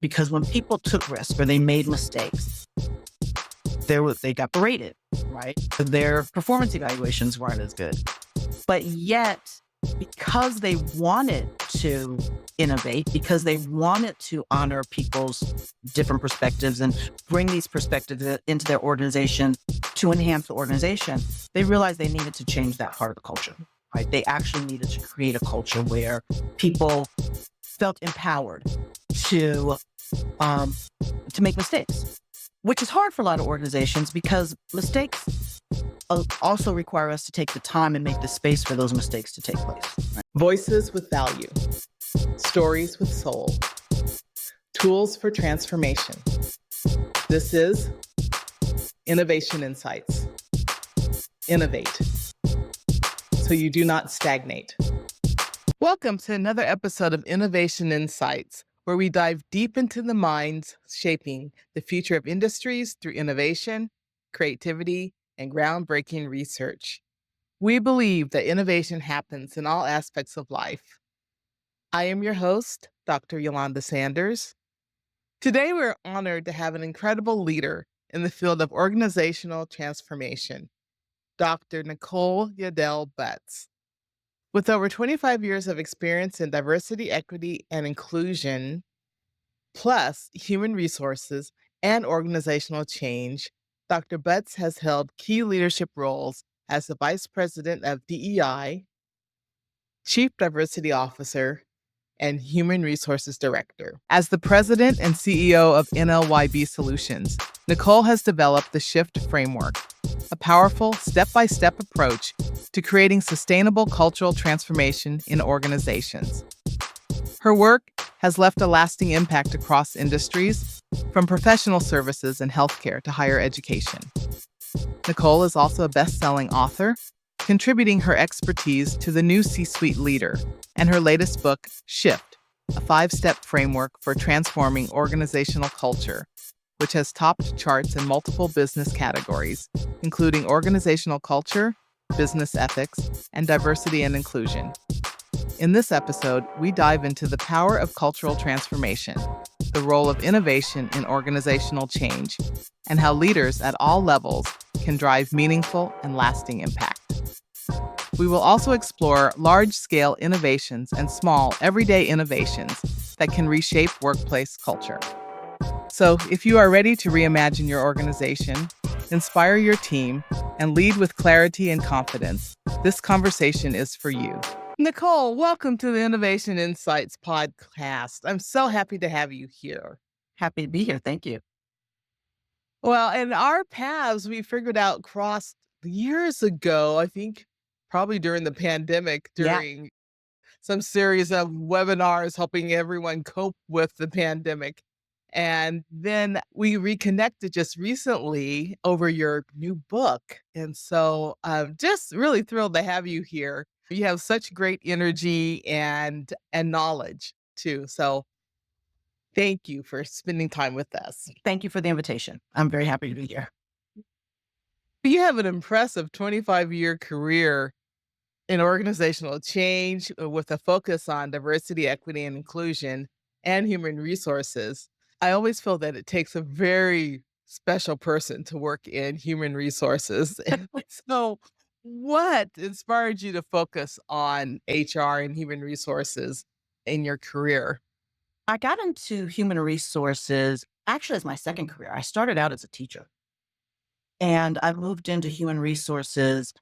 Because when people took risks or they made mistakes, they got berated, right? Their performance evaluations weren't as good. But yet, because they wanted to innovate, because they wanted to honor people's different perspectives and bring these perspectives into their organization to enhance the organization, they realized they needed to change that part of the culture, right? They actually needed to create a culture where people felt empowered to make mistakes, which is hard for a lot of organizations because mistakes also require us to take the time and make the space for those mistakes to take place. Right? Voices with value, stories with soul, tools for transformation. This is Innovation Insights. Innovate so you do not stagnate. Welcome to another episode of Innovation Insights, where we dive deep into the minds shaping the future of industries through innovation, creativity, and groundbreaking research. We believe that innovation happens in all aspects of life. I am your host, Dr. Eulanda Sanders. Today, we're honored to have an incredible leader in the field of organizational transformation, Dr. Nicole Yeldell Butts. With over 25 years of experience in diversity, equity, and inclusion, plus human resources and organizational change, Dr. Butts has held key leadership roles as the Vice President of DEI, Chief Diversity Officer, and Human Resources Director. As the President and CEO of NLYB Solutions, Nicole has developed the SHIFT framework, a powerful step-by-step approach to creating sustainable cultural transformation in organizations. Her work has left a lasting impact across industries, from professional services and healthcare to higher education. Nicole is also a best-selling author, contributing her expertise to the new C-suite leader, and her latest book, Shift, a 5-step framework for transforming organizational culture, which has topped charts in multiple business categories, including organizational culture, business ethics, and diversity and inclusion. In this episode, we dive into the power of cultural transformation, the role of innovation in organizational change, and how leaders at all levels can drive meaningful and lasting impact. We will also explore large-scale innovations and small, everyday innovations that can reshape workplace culture. So, if you are ready to reimagine your organization, inspire your team, and lead with clarity and confidence, this conversation is for you. Nicole, welcome to the Innovation Insights podcast. I'm so happy to have you here. Happy to be here. Thank you. Well, and our paths, we figured out crossed years ago, I think probably during the pandemic, during some series of webinars helping everyone cope with the pandemic. And then we reconnected just recently over your new book. And so I'm just really thrilled to have you here. You have such great energy and knowledge too. So thank you for spending time with us. Thank you for the invitation. I'm very happy to be here. You have an impressive 25-year career in organizational change with a focus on diversity, equity, and inclusion and human resources. I always feel that it takes a very special person to work in human resources. So what inspired you to focus on HR and human resources in your career? I got into human resources actually as my second career. I started out as a teacher, and I moved into human resources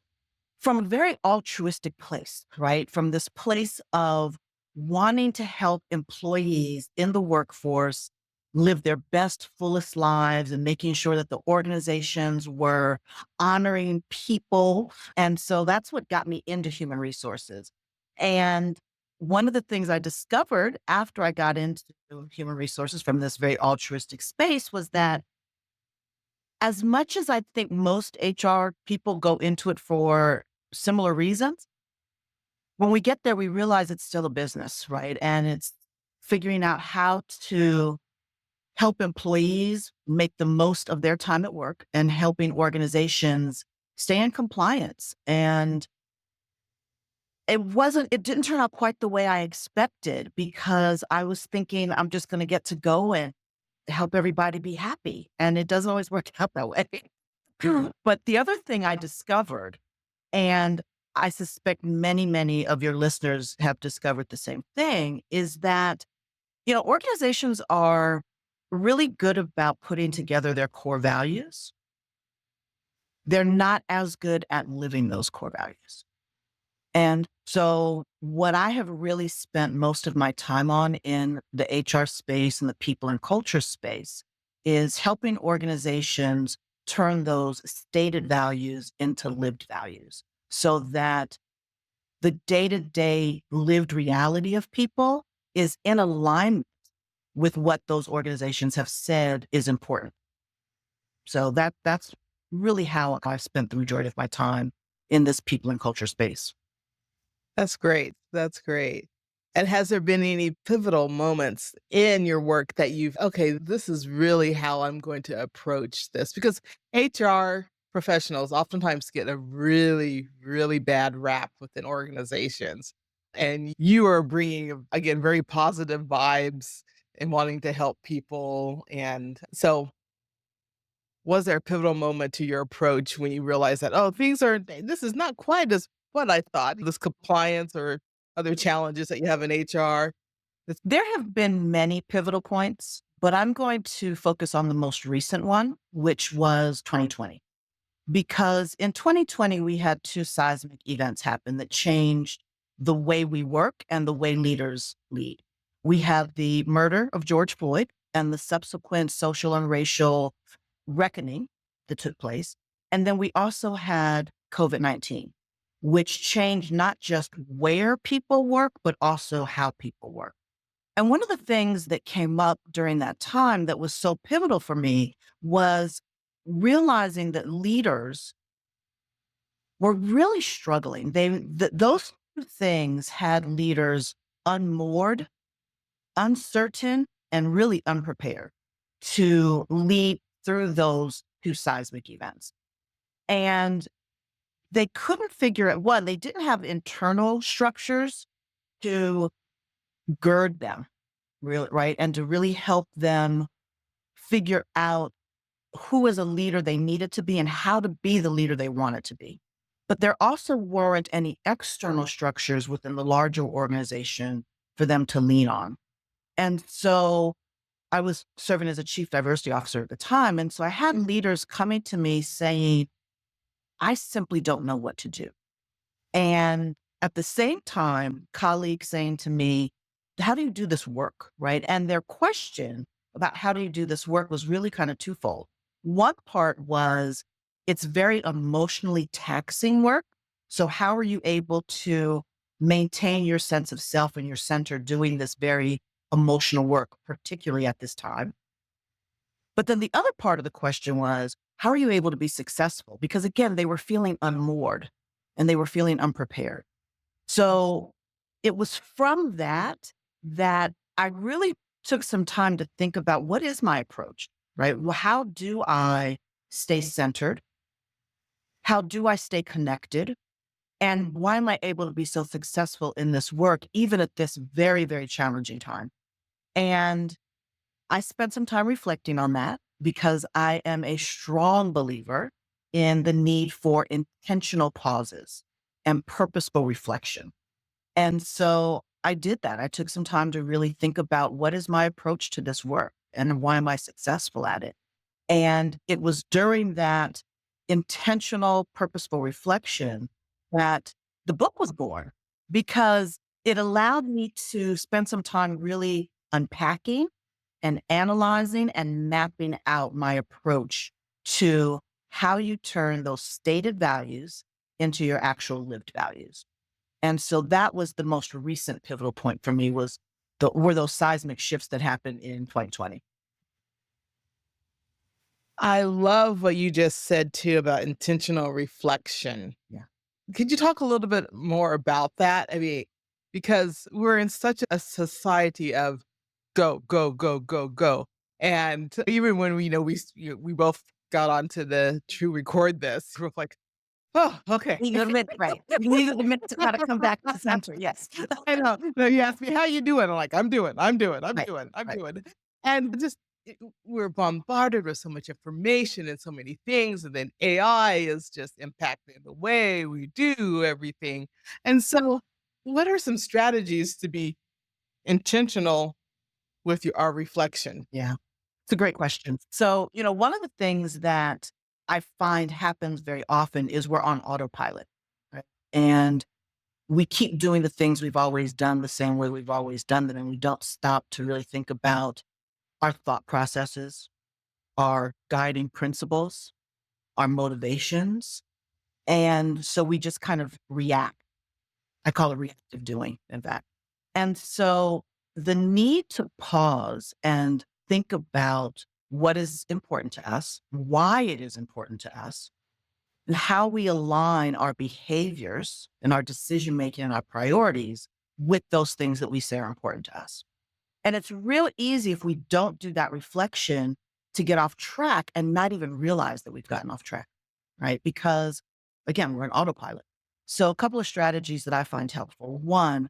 from a very altruistic place, right? From this place of wanting to help employees in the workforce live their best, fullest lives and making sure that the organizations were honoring people. And so that's what got me into human resources. And one of the things I discovered after I got into human resources from this very altruistic space was that as much as I think most HR people go into it for similar reasons, when we get there, we realize it's still a business, right? And it's figuring out how to help employees make the most of their time at work and helping organizations stay in compliance and it didn't turn out quite the way I expected because I was thinking I'm just going to get to go and help everybody be happy. And it doesn't always work out that way. But the other thing I discovered, and I suspect many, many of your listeners have discovered the same thing, is that, organizations are really good about putting together their core values. They're not as good at living those core values. And so, what I have really spent most of my time on in the HR space and the people and culture space is helping organizations turn those stated values into lived values so that the day to day lived reality of people is in alignment with what those organizations have said is important. So that's really how I've spent the majority of my time in this people and culture space. That's great. That's great. And has there been any pivotal moments in your work that okay, this is really how I'm going to approach this? Because HR professionals oftentimes get a really, really bad rap within organizations. And you are bringing, again, very positive vibes and wanting to help people. And so, was there a pivotal moment to your approach when you realized that, oh, this is not quite as what I thought, this compliance or other challenges that you have in HR? There have been many pivotal points, but I'm going to focus on the most recent one, which was 2020. Because in 2020, we had two seismic events happen that changed the way we work and the way leaders lead. We had the murder of George Floyd and the subsequent social and racial reckoning that took place. And then we also had COVID-19, which changed not just where people work, but also how people work. And one of the things that came up during that time that was so pivotal for me was realizing that leaders were really struggling. Those two things had leaders unmoored, uncertain, and really unprepared to lead through those two seismic events. And they couldn't figure out one, they didn't have internal structures to gird them, really, right? And to really help them figure out who as a leader they needed to be and how to be the leader they wanted to be. But there also weren't any external structures within the larger organization for them to lean on. And so I was serving as a chief diversity officer at the time. And so I had leaders coming to me saying, I simply don't know what to do. And at the same time, colleagues saying to me, how do you do this work? Right. And their question about how do you do this work was really kind of twofold. One part was it's very emotionally taxing work. So, how are you able to maintain your sense of self and your center doing this very emotional work, particularly at this time? But then the other part of the question was, how are you able to be successful? Because again, they were feeling unmoored and they were feeling unprepared. So it was from that I really took some time to think about what is my approach, right? Well, how do I stay centered? How do I stay connected? And why am I able to be so successful in this work, even at this very, very challenging time? And I spent some time reflecting on that because I am a strong believer in the need for intentional pauses and purposeful reflection. And so I did that. I took some time to really think about what is my approach to this work and why am I successful at it? And it was during that intentional, purposeful reflection that the book was born because it allowed me to spend some time really unpacking and analyzing and mapping out my approach to how you turn those stated values into your actual lived values. And so that was the most recent pivotal point for me were those seismic shifts that happened in 2020. I love what you just said too about intentional reflection. Yeah. Could you talk a little bit more about that? I mean, because we're in such a society of go, go, go, go, go. And even when we both got onto to record this, we're like, Oh, okay. You need a minute, right. You need a minute to kind of come back to center. Yes. I know. No, you ask me, "How you doing?" I'm like, "I'm doing, Right. I'm Right. doing." And just we're bombarded with so much information and so many things, and then AI is just impacting the way we do everything. And so, what are some strategies to be intentional with our reflection? Yeah. It's a great question. So, one of the things that I find happens very often is we're on autopilot, right? And we keep doing the things we've always done the same way we've always done them. And we don't stop to really think about our thought processes, our guiding principles, our motivations. And so we just kind of react. I call it reactive doing, in fact. And so the need to pause and think about what is important to us, why it is important to us, and how we align our behaviors and our decision making and our priorities with those things that we say are important to us. And it's real easy if we don't do that reflection to get off track and not even realize that we've gotten off track, right? Because again, we're in autopilot. So a couple of strategies that I find helpful. One,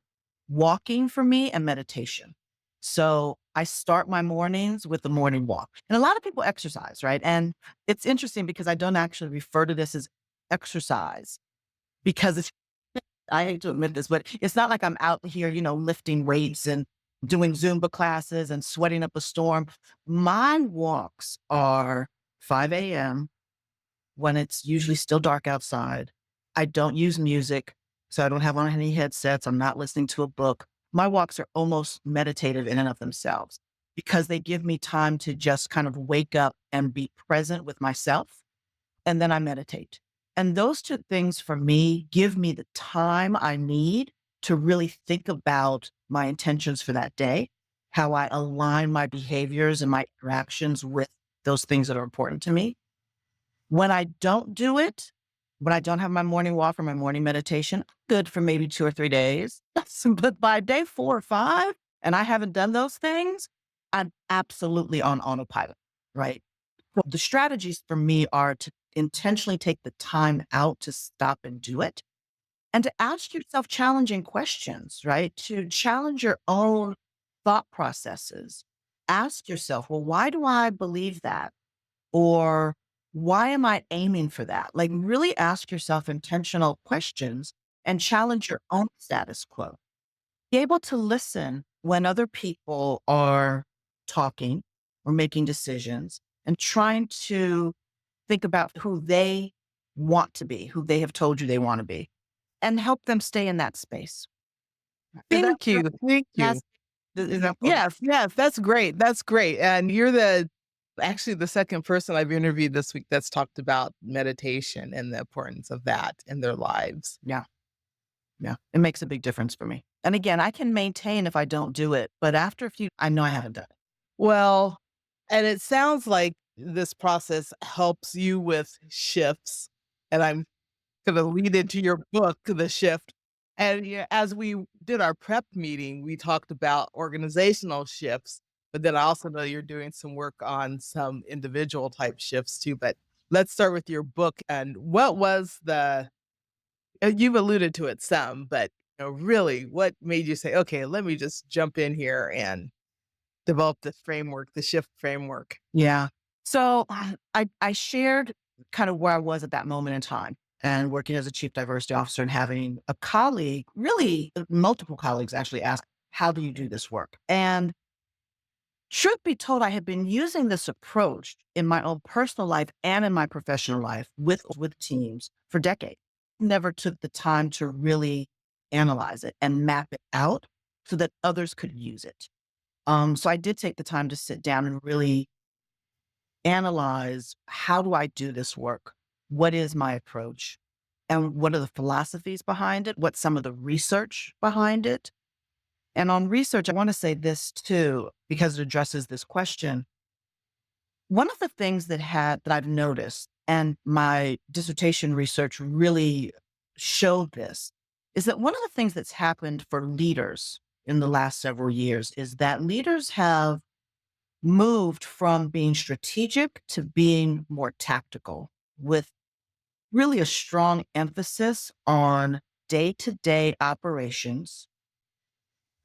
walking for me and meditation. So I start my mornings with the morning walk. And a lot of people exercise, right? And it's interesting because I don't actually refer to this as exercise because it's I hate to admit this, but it's not like I'm out here, lifting weights and doing Zumba classes and sweating up a storm. My walks are 5 a.m. when it's usually still dark outside. I don't use music, so I don't have on any headsets. I'm not listening to a book. My walks are almost meditative in and of themselves because they give me time to just kind of wake up and be present with myself. And then I meditate. And those two things for me give me the time I need to really think about my intentions for that day, how I align my behaviors and my interactions with those things that are important to me. When I don't do it, when I don't have my morning walk or my morning meditation, I'm good for maybe 2 or 3 days. But by day 4 or 5, and I haven't done those things, I'm absolutely on autopilot, right? So the strategies for me are to intentionally take the time out to stop and do it and to ask yourself challenging questions, right? To challenge your own thought processes. Ask yourself, well, why do I believe that? Or why am I aiming for that? Like really ask yourself intentional questions and challenge your own status quo. Be able to listen when other people are talking or making decisions and trying to think about who they want to be, who they have told you they want to be, and help them stay in that space. Does that Thank you. Thank you. yes, is that Yes, yes, that's great. That's great. And you're actually the second person I've interviewed this week that's talked about meditation and the importance of that in their lives. yeah, yeah. It makes a big difference for me. And again, I can maintain if I don't do it, but after a few, I know I haven't done it. Well, and it sounds like this process helps you with shifts. And I'm going to lead into your book, The Shift. And yeah, as we did our prep meeting, we talked about organizational shifts, but then I also know you're doing some work on some individual type shifts too. But let's start with your book. And what was you've alluded to it some, but really, what made you say, okay, let me just jump in here and develop this framework, the shift framework? Yeah. So I shared kind of where I was at that moment in time and working as a chief diversity officer and having a colleague, really multiple colleagues actually ask, how do you do this work? And truth be told, I had been using this approach in my own personal life and in my professional life with teams for decades. Never took the time to really analyze it and map it out so that others could use it. So I did take the time to sit down and really analyze, how do I do this work? What is my approach? And what are the philosophies behind it? What's some of the research behind it? And on research, I want to say this too, because it addresses this question. One of the things that I've noticed, and my dissertation research really showed this, is that one of the things that's happened for leaders in the last several years is that leaders have moved from being strategic to being more tactical with really a strong emphasis on day-to-day operations,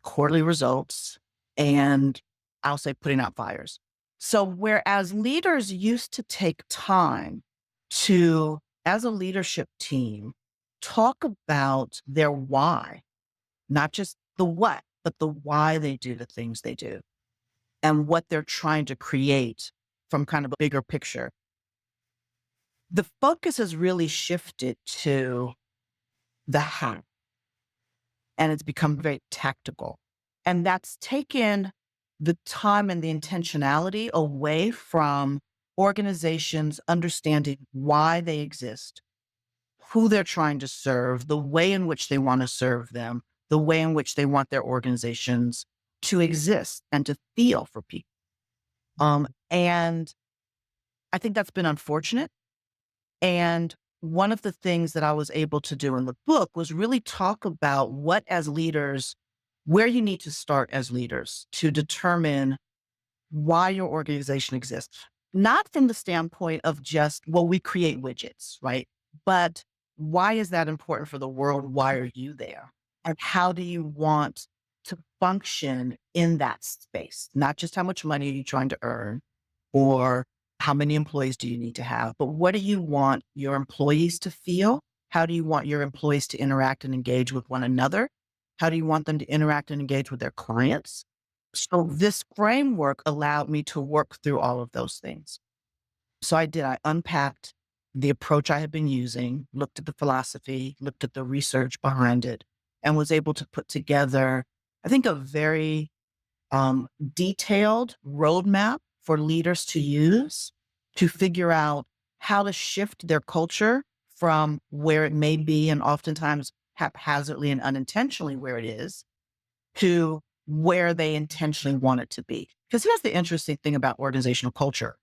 quarterly results, and I'll say putting out fires. So whereas leaders used to take time to, as a leadership team, talk about their why, not just the what, but the why they do the things they do and what they're trying to create from kind of a bigger picture. The focus has really shifted to the how, and it's become very tactical. And that's taken the time and the intentionality away from organizations understanding why they exist, who they're trying to serve, the way in which they want to serve them, the way in which they want their organizations to exist and to feel for people. And I think that's been unfortunate. And one of the things that I was able to do in the book was really talk about what, as leaders, where you need to start as leaders to determine why your organization exists. Not from the standpoint of just, well, we create widgets, right? But why is that important for the world? Why are you there? And how do you want to function in that space? Not just how much money are you trying to earn or how many employees do you need to have, but what do you want your employees to feel? How do you want your employees to interact and engage with one another? How do you want them to interact and engage with their clients? So this framework allowed me to work through all of those things. So I did. I unpacked the approach I had been using, looked at the philosophy, looked at the research behind it, and was able to put together, I think, a very detailed roadmap for leaders to use to figure out how to shift their culture from where it may be, and oftentimes haphazardly and unintentionally where it is, to where they intentionally want it to be. Because here's the interesting thing about organizational culture.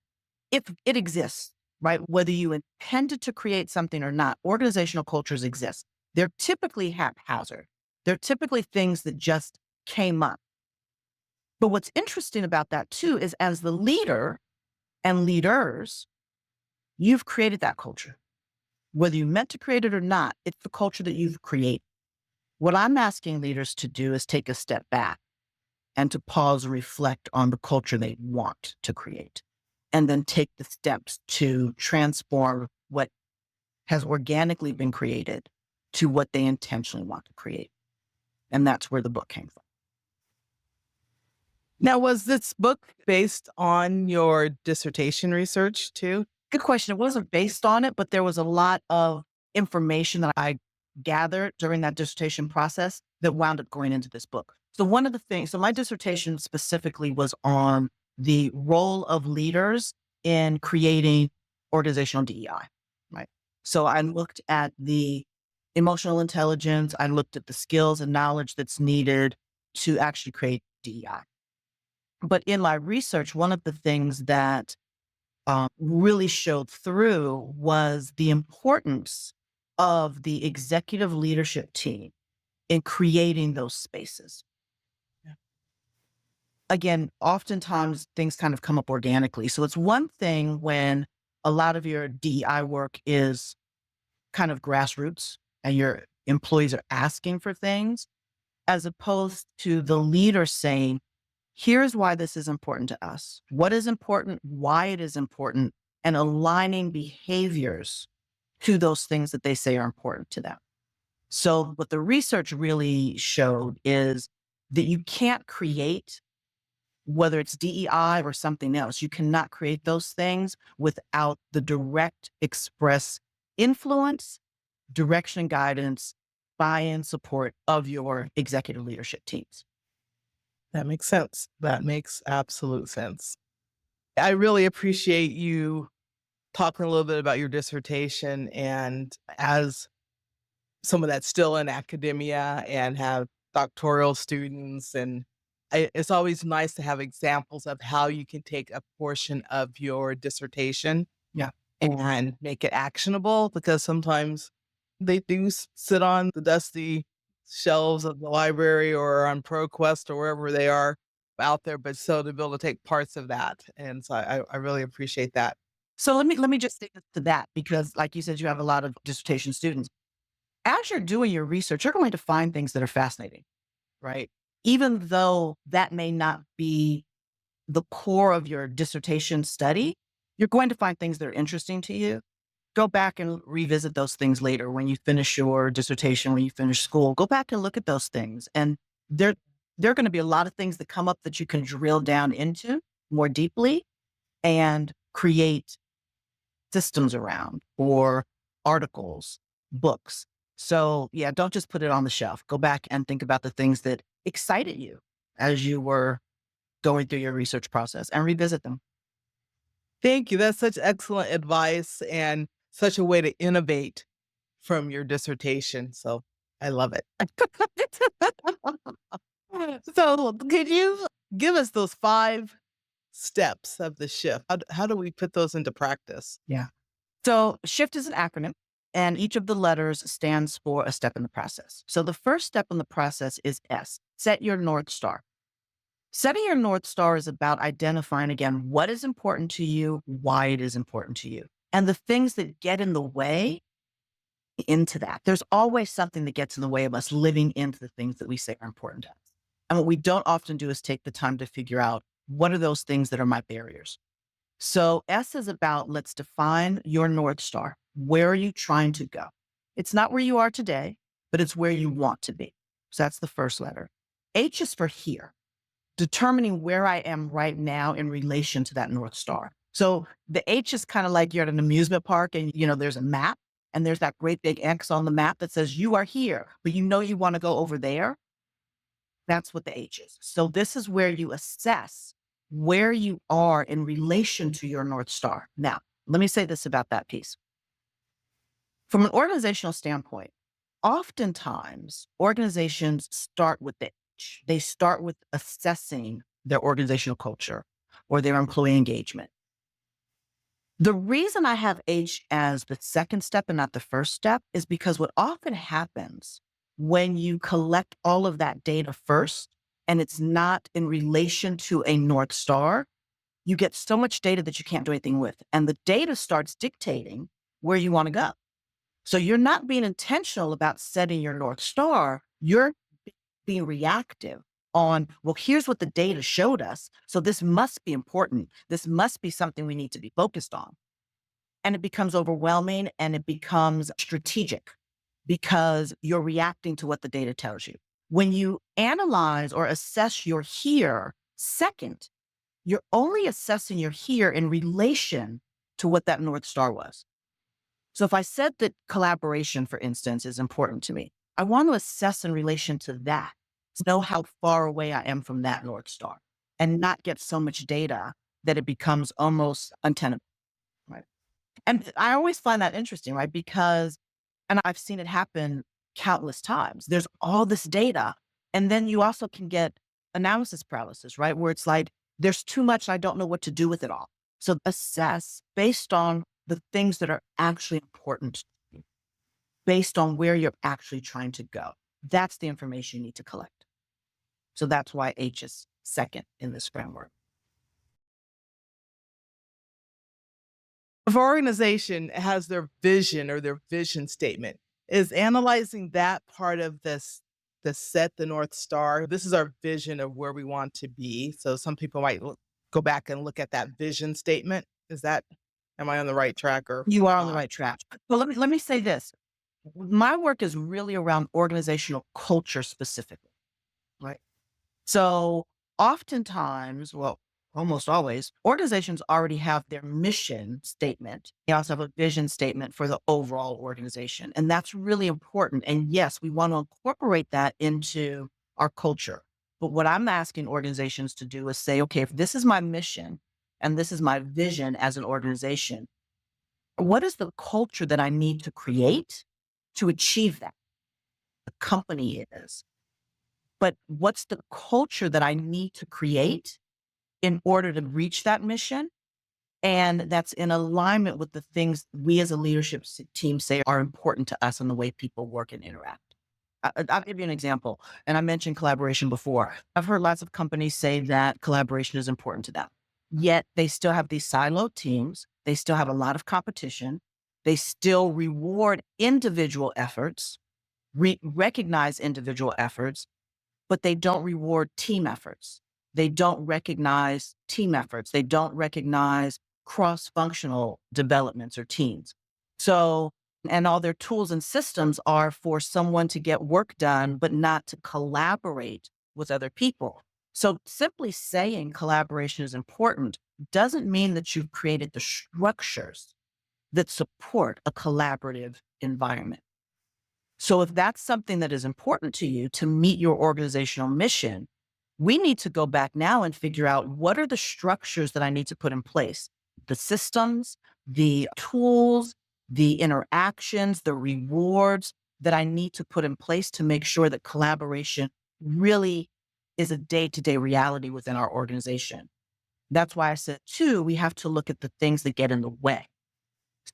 If it exists, right? Whether you intended to create something or not, organizational cultures exist. They're typically haphazard. They're typically things that just came up. But what's interesting about that too is as the leader and leaders, you've created that culture. Whether you meant to create it or not, it's the culture that you've created. What I'm asking leaders to do is take a step back and to pause and reflect on the culture they want to create, and then take the steps to transform what has organically been created to what they intentionally want to create. And that's where the book came from. Now, was this book based on your dissertation research too? Good question. It wasn't based on it, but there was a lot of information that I gathered during that dissertation process that wound up going into this book. So one of the things, so my dissertation specifically was on the role of leaders in creating organizational DEI, right? So I looked at the emotional intelligence, I looked at the skills and knowledge that's needed to actually create DEI. But in my research, one of the things that really showed through was the importance of the executive leadership team in creating those spaces. Yeah. Again, oftentimes things kind of come up organically. So it's one thing when a lot of your DEI work is kind of grassroots and your employees are asking for things, as opposed to the leader saying, here's why this is important to us, what is important, why it is important, and aligning behaviors to those things that they say are important to them. So what the research really showed is that you can't create, whether it's DEI or something else, you cannot create those things without the direct express influence, direction, and guidance, buy-in, support of your executive leadership teams. That makes sense. That makes absolute sense. I really appreciate you talking a little bit about your dissertation, and as someone that's still in academia and have doctoral students, and it's always nice to have examples of how you can take a portion of your dissertation, Yeah. and make it actionable, because sometimes they do sit on the dusty shelves of the library or on ProQuest or wherever they are out there, but so to be able to take parts of that. And so I really appreciate that. So let me just stick to that because, like you said, you have a lot of dissertation students. As you're doing your research, you're going to find things that are fascinating, right? Even though that may not be the core of your dissertation study, you're going to find things that are interesting to you. Go back and revisit those things later when you finish your dissertation, when you finish school. Go back and look at those things. And there, there are going to be a lot of things that come up that you can drill down into more deeply and create systems around or articles, books. So, yeah, don't just put it on the shelf. Go back and think about the things that excited you as you were going through your research process and revisit them. Thank you. That's such excellent advice and such a way to innovate from your dissertation. So I love it. So, could you give us those 5 steps of the shift? How do we put those into practice? Yeah. So, SHIFT is an acronym, and each of the letters stands for a step in the process. So, the first step in the process is S, set your North Star. Setting your North Star is about identifying again what is important to you, why it is important to you, and the things that get in the way into that. There's always something that gets in the way of us living into the things that we say are important to us. And what we don't often do is take the time to figure out what are those things that are my barriers. So S is about let's define your North Star. Where are you trying to go? It's not where you are today, but it's where you want to be. So that's the first letter. H is for here, determining where I am right now in relation to that North Star. So the H is kind of like you're at an amusement park and there's a map and there's that great big X on the map that says you are here, but you want to go over there. That's what the H is. So this is where you assess where you are in relation to your North Star. Now, let me say this about that piece. From an organizational standpoint, oftentimes organizations start with the H. They start with assessing their organizational culture or their employee engagement. The reason I have H as the second step and not the first step is because what often happens when you collect all of that data first and it's not in relation to a North Star, you get so much data that you can't do anything with. And the data starts dictating where you want to go. So you're not being intentional about setting your North Star. You're being reactive on, well, here's what the data showed us. So this must be important. This must be something we need to be focused on. And it becomes overwhelming and it becomes strategic because you're reacting to what the data tells you. When you analyze or assess your here second, you're only assessing your here in relation to what that North Star was. So if I said that collaboration, for instance, is important to me, I want to assess in relation to that, to know how far away I am from that North Star and not get so much data that it becomes almost untenable, right? And I always find that interesting, right? Because, and I've seen it happen countless times. There's all this data, and then you also can get analysis paralysis, right? Where it's like, there's too much, I don't know what to do with it all. So assess based on the things that are actually important, to you, based on where you're actually trying to go. That's the information you need to collect. So that's why H is second in this framework. If an organization has their vision or their vision statement, is analyzing that part of this, the set the North Star? This is our vision of where we want to be. So some people might go back and look at that vision statement. Am I on the right track or You are on the not? right track. Well, let me say this. My work is really around organizational culture specifically, right? So oftentimes, well, almost always, organizations already have their mission statement. They also have a vision statement for the overall organization. And that's really important. And yes, we want to incorporate that into our culture. But what I'm asking organizations to do is say, okay, if this is my mission and this is my vision as an organization, what is the culture that I need to create to achieve that? The company is. But what's the culture that I need to create in order to reach that mission? And that's in alignment with the things we as a leadership team say are important to us and the way people work and interact. I'll give you an example. And I mentioned collaboration before. I've heard lots of companies say that collaboration is important to them. Yet they still have these siloed teams They still have a lot of competition. They still reward individual efforts, recognize individual efforts, but they don't reward team efforts. They don't recognize team efforts. They don't recognize cross-functional developments or teams. So, and all their tools and systems are for someone to get work done, but not to collaborate with other people. So simply saying collaboration is important doesn't mean that you've created the structures that support a collaborative environment. So if that's something that is important to you to meet your organizational mission, we need to go back now and figure out what are the structures that I need to put in place, the systems, the tools, the interactions, the rewards that I need to put in place to make sure that collaboration really is a day-to-day reality within our organization. That's why I said, too, we have to look at the things that get in the way.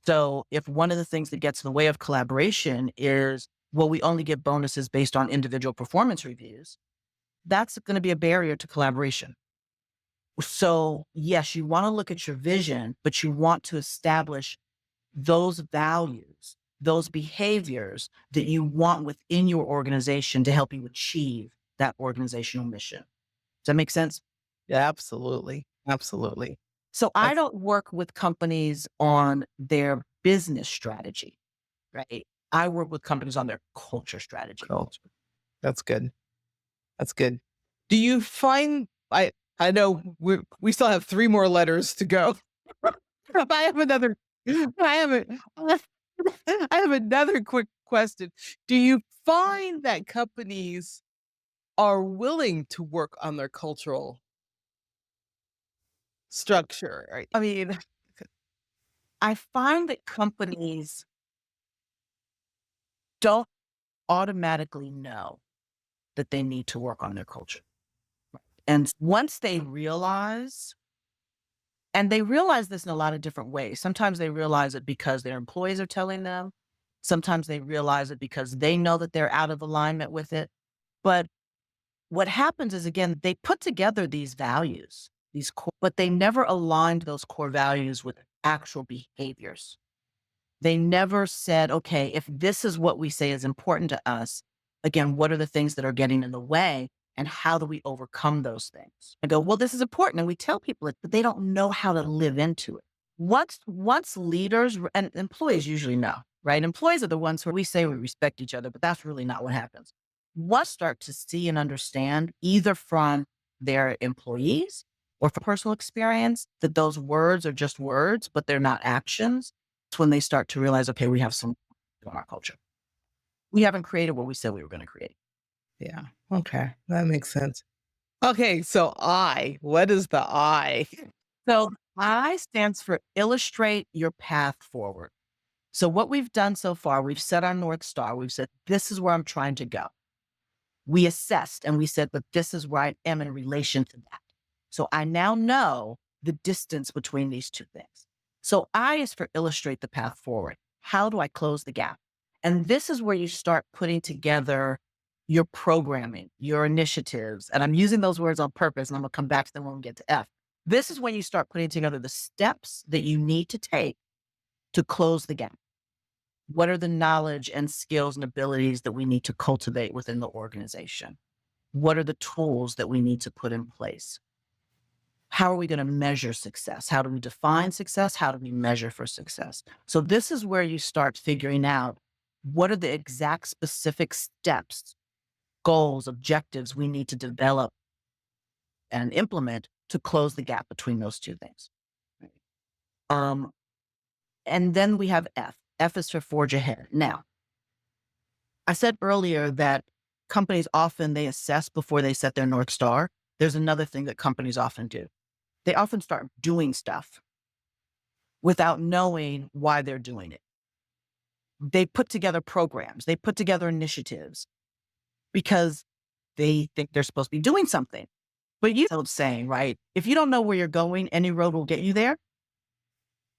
So if one of the things that gets in the way of collaboration is, well, we only get bonuses based on individual performance reviews, that's going to be a barrier to collaboration. So yes, you want to look at your vision, but you want to establish those values, those behaviors that you want within your organization to help you achieve that organizational mission. Does that make sense? Yeah, absolutely. Absolutely. So I That's don't work with companies on their business strategy, right? I work with companies on their culture strategy. cool. That's good. That's good. Do you find I know we still have 3 more letters to go. But I have another I have a I have another quick question. Do you find that companies are willing to work on their cultural structure? I mean, I find that companies don't automatically know that they need to work on their culture. And once they realize, and they realize this in a lot of different ways. Sometimes they realize it because their employees are telling them. Sometimes they realize it because they know that they're out of alignment with it. But what happens is, again, they put together these values, but they never aligned those core values with actual behaviors. They never said, okay, if this is what we say is important to us, again, what are the things that are getting in the way and how do we overcome those things? I go, well, this is important. And we tell people it, but they don't know how to live into it. Once leaders and employees usually know, right? Employees are the ones who we say we respect each other, but that's really not what happens. Once start to see and understand either from their employees or from personal experience that those words are just words, but they're not actions, it's when they start to realize, okay, we have some on our culture. We haven't created what we said we were going to create. yeah. Okay. That makes sense. Okay, so what is the I? So I stands for illustrate your path forward. So what we've done so far, we've set our North Star. We've said, this is where I'm trying to go. We assessed and we said, but this is where I am in relation to that. So I now know the distance between these two things. So I is for illustrate the path forward. How do I close the gap? And this is where you start putting together your programming, your initiatives. And I'm using those words on purpose, and I'm going to come back to them when we get to F. This is when you start putting together the steps that you need to take to close the gap. What are the knowledge and skills and abilities that we need to cultivate within the organization? What are the tools that we need to put in place? How are we going to measure success? How do we define success? How do we measure for success? So this is where you start figuring out what are the exact specific steps, goals, objectives we need to develop and implement to close the gap between those two things. And then we have F. F is for forge ahead. Now, I said earlier that companies often, they assess before they set their North Star. There's another thing that companies often do. They often start doing stuff without knowing why they're doing it. They put together programs, they put together initiatives because they think they're supposed to be doing something. But you know what I'm saying, right? If you don't know where you're going, any road will get you there.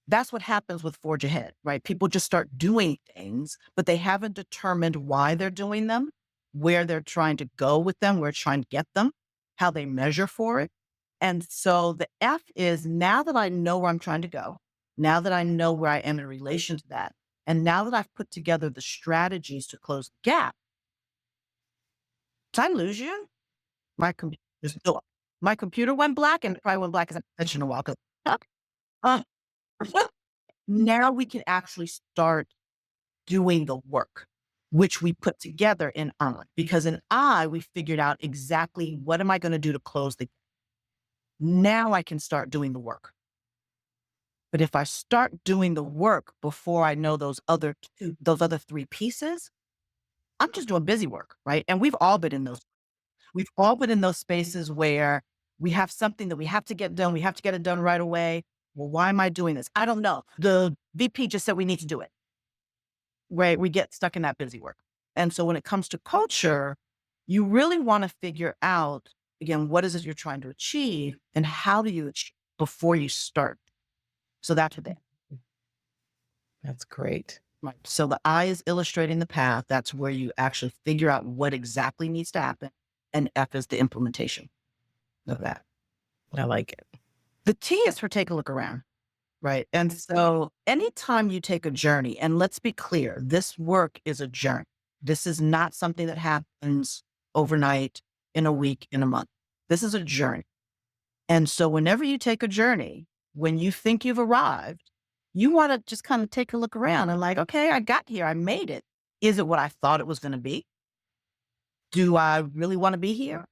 That's what happens with Forge Ahead, right? People just start doing things, but they haven't determined why they're doing them, where they're trying to go with them, where it's trying to get them, how they measure for it. And so the F is, now that I know where I'm trying to go, Now that I know where I am in relation to that, and now that I've put together the strategies to close the gap, did I lose you? My computer just no, my computer went black and it probably went black as I mentioned a while ago. Uh, now we can actually start doing the work, which we put together in I, because in I, we figured out exactly what am I going to do to close the. Now I can start doing the work. But if I start doing the work before I know those other three pieces, I'm just doing busy work, right? And we've all been in those spaces where we have something that we have to get done. We have to get it done right away. Well, why am I doing this? I don't know. The VP just said we need to do it. Right? We get stuck in that busy work. And so when it comes to culture, you really want to figure out, again, what is it you're trying to achieve and how do you achieve before you start? So that's the That's great. right. So the I is illustrating the path. That's where you actually figure out what exactly needs to happen. And F is the implementation of that. I like it. The T is for take a look around. Right. And so anytime you take a journey, and let's be clear, this work is a journey. This is not something that happens overnight, in a week, in a month. This is a journey. And so whenever you take a journey, when you think you've arrived, you want to just kind of take a look around and like, okay, I got here. I made it. Is it what I thought it was going to be? Do I really want to be here?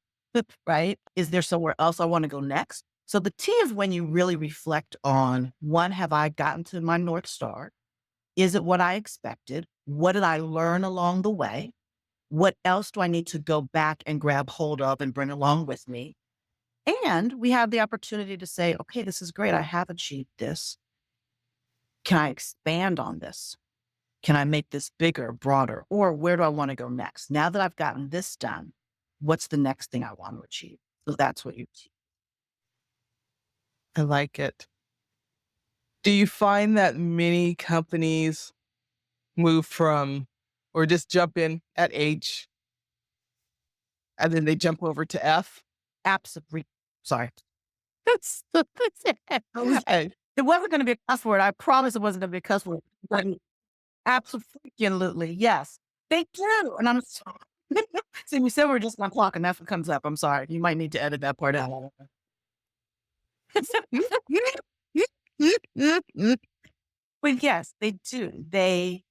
Right? Is there somewhere else I want to go next? So the T is when you really reflect on, one, have I gotten to my North Star? Is it what I expected? What did I learn along the way? What else do I need to go back and grab hold of and bring along with me? And we have the opportunity to say, okay, this is great. I have achieved this. Can I expand on this? Can I make this bigger, broader? Or where do I want to go next? Now that I've gotten this done, what's the next thing I want to achieve? So that's what you achieve. I like it. Do you find that many companies move from or just jump in at H and then they jump over to F? Absolutely. Sorry. Hey, It wasn't going to be a cuss word. I promise it wasn't going to be a cuss word. But absolutely. Yes, they do. And I'm sorry. See, we said we're just on clock and that's what comes up. I'm sorry. You might need to edit that part out. But yes, they do. They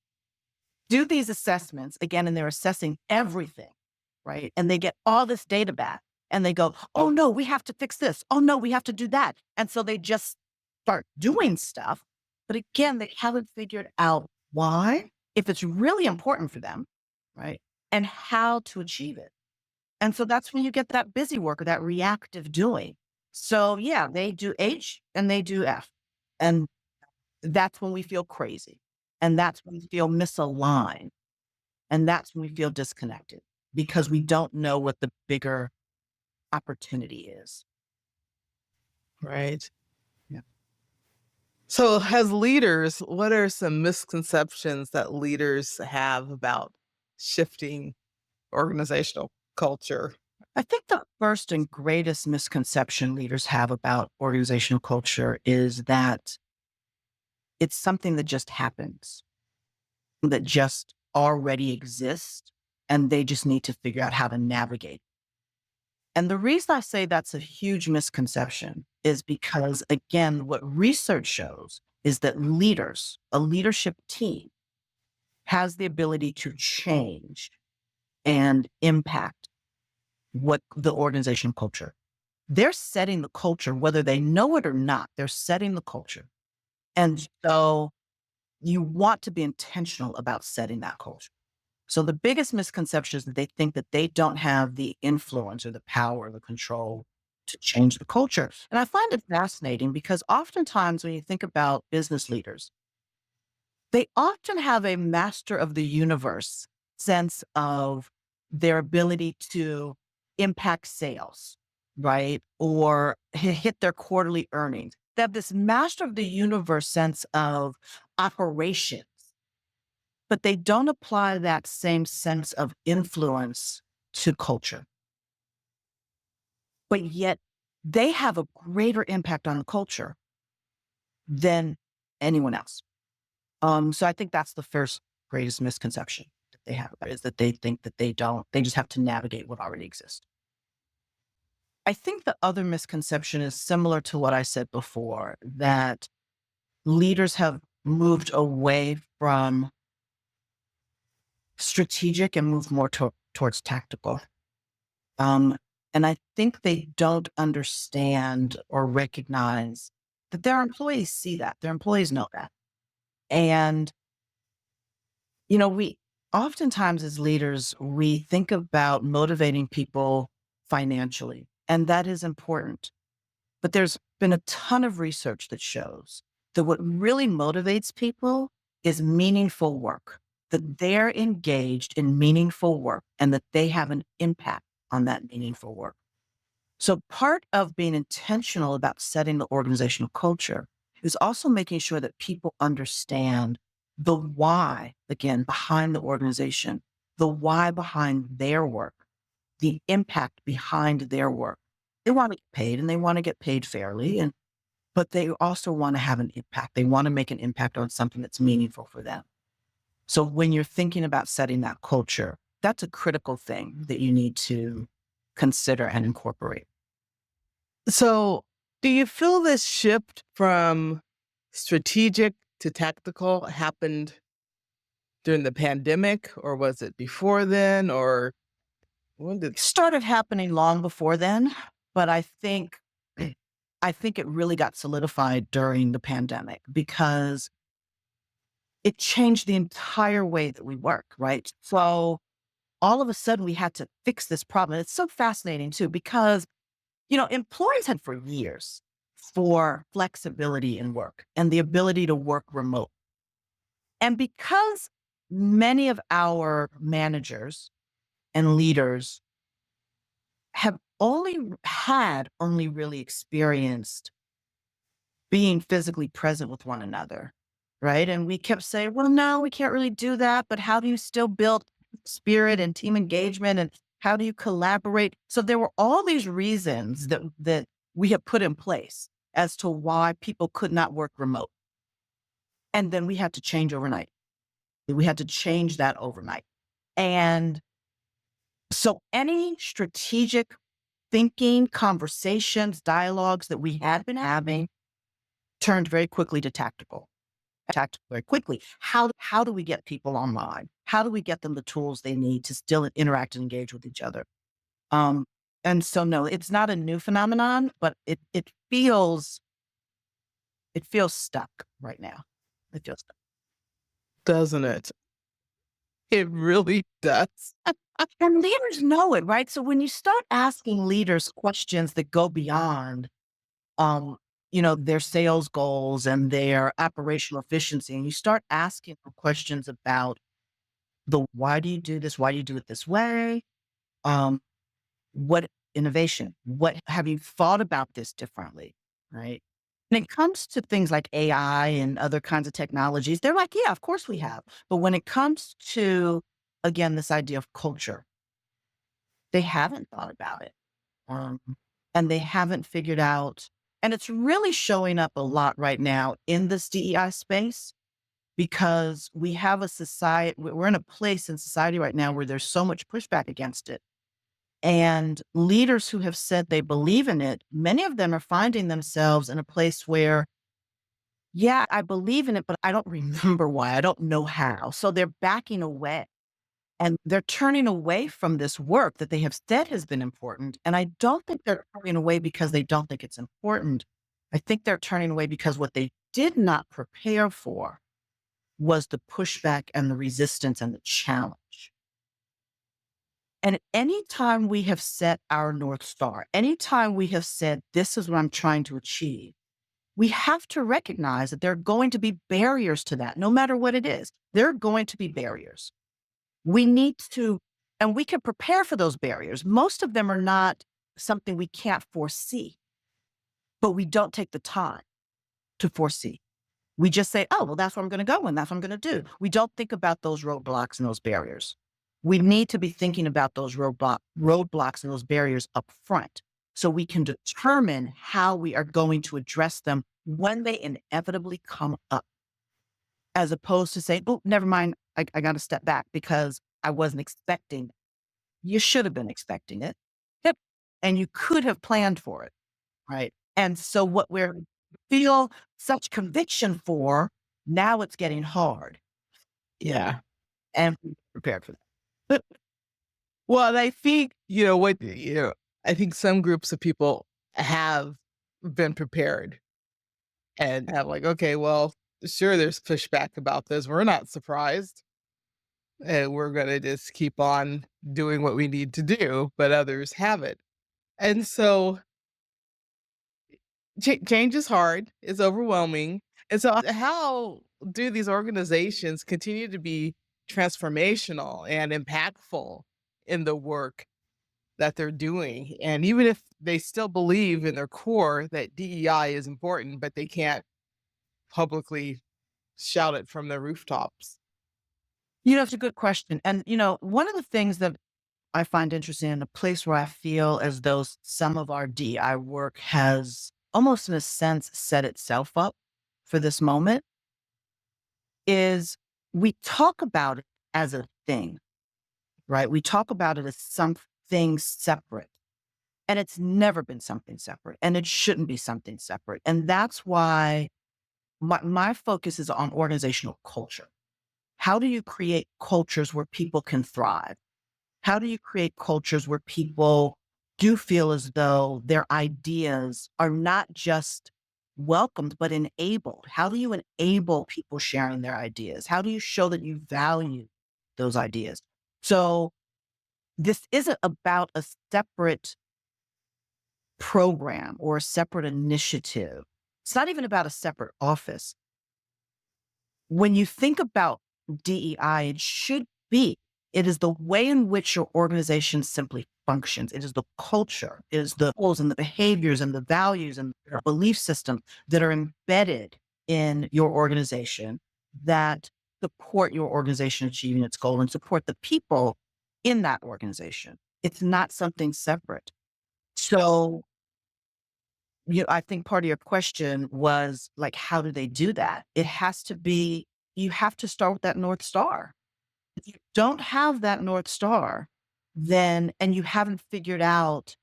do these assessments again, and they're assessing everything, right? And they get all this data back and they go, oh no, we have to fix this. Oh no, we have to do that. And so they just start doing stuff. But again, they haven't figured out why, if it's really important for them, right? And how to achieve it. And so that's when you get that busy work or that reactive doing. So yeah, they do H and they do F. And that's when we feel crazy. And that's when we feel misaligned. And that's when we feel disconnected because we don't know what the bigger opportunity is. right. Yeah. So, as leaders, what are some misconceptions that leaders have about shifting organizational culture? I think the first and greatest misconception leaders have about organizational culture is that it's something that just happens, that just already exists, and they just need to figure out how to navigate. And the reason I say that's a huge misconception is because, again, what research shows is that leaders, a leadership team, has the ability to change and impact what the organizational culture. They're setting the culture, whether they know it or not, they're setting the culture. And so you want to be intentional about setting that culture. So the biggest misconception is that they think that they don't have the influence or the power or the control to change the culture. And I find it fascinating because oftentimes when you think about business leaders, they often have a master of the universe sense of their ability to impact sales, right? Or hit their quarterly earnings. They have this master of the universe sense of operations, but they don't apply that same sense of influence to culture. But yet they have a greater impact on the culture than anyone else. So I think that's the first greatest misconception that they have is that they think that they just have to navigate what already exists. I think the other misconception is similar to what I said before, that leaders have moved away from strategic and moved more towards tactical. Um, and I think they don't understand or recognize that their employees see that. Their employees know that. And, we oftentimes as leaders, we think about motivating people financially, and that is important. But there's been a ton of research that shows that what really motivates people is meaningful work, that they're engaged in meaningful work and that they have an impact on that meaningful work. So part of being intentional about setting the organizational culture is also making sure that people understand the why, again, behind the organization, the why behind their work, the impact behind their work. They want to get paid and they want to get paid fairly, but they also want to have an impact. They want to make an impact on something that's meaningful for them. So when you're thinking about setting that culture, that's a critical thing that you need to consider and incorporate. So, do you feel this shift from strategic to tactical happened during the pandemic, or was it before then, or when did? It started happening long before then, but I think it really got solidified during the pandemic because it changed the entire way that we work, right? So all of a sudden we had to fix this problem. It's so fascinating too, because, employees had for years for flexibility in work and the ability to work remote. And because many of our managers and leaders have only really experienced being physically present with one another, right? And we kept saying, well, no, we can't really do that. But how do you still build spirit and team engagement? And how do you collaborate? So there were all these reasons that we have put in place as to why people could not work remote. And then we had to change overnight. We had to change that overnight. And so any strategic thinking, conversations, dialogues that we had been having turned very quickly to tactical. Tactical very quickly. How do we get people online? How do we get them the tools they need to still interact and engage with each other? And so no, it's not a new phenomenon, but it feels stuck right now. It feels stuck. Doesn't it? It really does. And leaders know it, right? So when you start asking leaders questions that go beyond their sales goals and their operational efficiency, and you start asking them questions about the why do you do this? Why do you do it this way? What innovation? What have you thought about this differently? Right. When it comes to things like AI and other kinds of technologies, they're like, yeah, of course we have. But when it comes to, again, this idea of culture, they haven't thought about it. Um, and they haven't figured out, and it's really showing up a lot right now in this DEI space because we have a society, we're in a place in society right now where there's so much pushback against it. And leaders who have said they believe in it, many of them are finding themselves in a place where, yeah, I believe in it, but I don't remember why. I don't know how. So they're backing away and they're turning away from this work that they have said has been important. And I don't think they're turning away because they don't think it's important. I think they're turning away because what they did not prepare for was the pushback and the resistance and the challenge. And anytime we have set our North Star, anytime we have said, this is what I'm trying to achieve, we have to recognize that there are going to be barriers to that, no matter what it is. There are going to be barriers. We need to, and we can prepare for those barriers. Most of them are not something we can't foresee, but we don't take the time to foresee. We just say, oh, well, that's where I'm going to go and that's what I'm going to do. We don't think about those roadblocks and those barriers. We need to be thinking about those roadblocks and those barriers up front so we can determine how we are going to address them when they inevitably come up, as opposed to saying, oh, never mind, I got to step back because I wasn't expecting it. You should have been expecting it. Yep. And you could have planned for it. Right. And so what we're feel such conviction for, now it's getting hard. Yeah. And we're prepared for that. Well, I think, I think some groups of people have been prepared and have like, okay, well, sure, there's pushback about this. We're not surprised. And we're going to just keep on doing what we need to do, but others haven't. And so change is hard, it's overwhelming. And so, how do these organizations continue to be transformational and impactful in the work that they're doing? And even if they still believe in their core that DEI is important, but they can't publicly shout it from the rooftops. It's a good question. And, one of the things that I find interesting, in a place where I feel as though some of our DEI work has almost in a sense set itself up for this moment, is we talk about it as a thing, right? We talk about it as something separate. And it's never been something separate. And it shouldn't be something separate. And that's why my focus is on organizational culture. How do you create cultures where people can thrive? How do you create cultures where people do feel as though their ideas are not just welcomed, but enabled? How do you enable people sharing their ideas? How do you show that you value those ideas? So this isn't about a separate program or a separate initiative. It's not even about a separate office. When you think about DEI, it is the way in which your organization simply functions. It is the culture, it is the goals and the behaviors and the values and the belief system that are embedded in your organization that support your organization achieving its goal and support the people in that organization. It's not something separate. So, I think part of your question was like, how do they do that? You have to start with that North Star. If you don't have that North Star, and you haven't figured out